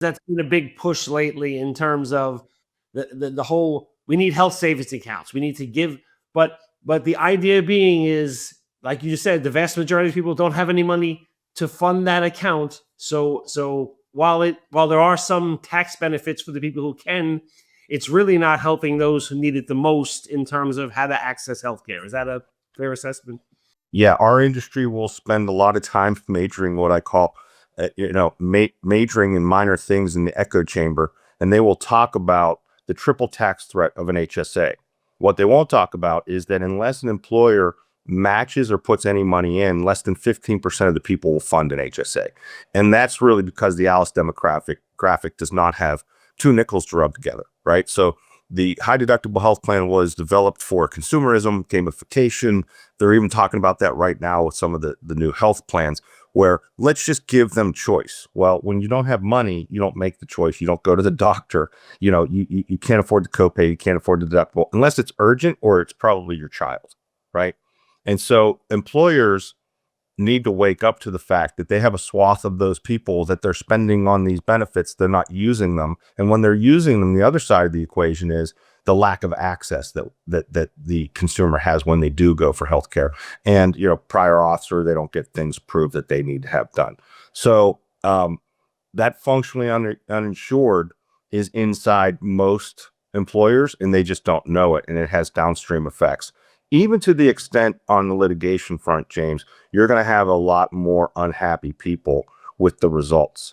That's been a big push lately in terms of the whole we need health savings accounts. We need to give, but the idea being is like you just said, the vast majority of people don't have any money to fund that account. So while there are some tax benefits for the people who can, it's really not helping those who need it the most in terms of how to access healthcare. Is that a fair assessment? Yeah, our industry will spend a lot of time majoring what I call, majoring in minor things in the echo chamber, and they will talk about the triple tax threat of an HSA. What they won't talk about is that unless an employer matches or puts any money in, less than 15% of the people will fund an HSA. And that's really because the Alice demographic graphic does not have two nickels to rub together, right? So the high deductible health plan was developed for consumerism, gamification. They're even talking about that right now with some of the new health plans where let's just give them choice. Well, when you don't have money, you don't make the choice. You don't go to the doctor. You can't afford the copay. You can't afford the deductible unless it's urgent or it's probably your child, right? And so employers need to wake up to the fact that they have a swath of those people that they're spending on these benefits. They're not using them. And when they're using them, the other side of the equation is the lack of access that the consumer has when they do go for healthcare and, prior auths, or they don't get things approved that they need to have done. So, that functionally uninsured is inside most employers and they just don't know it. And it has downstream effects, even to the extent on the litigation front, James, you're going to have a lot more unhappy people with the results.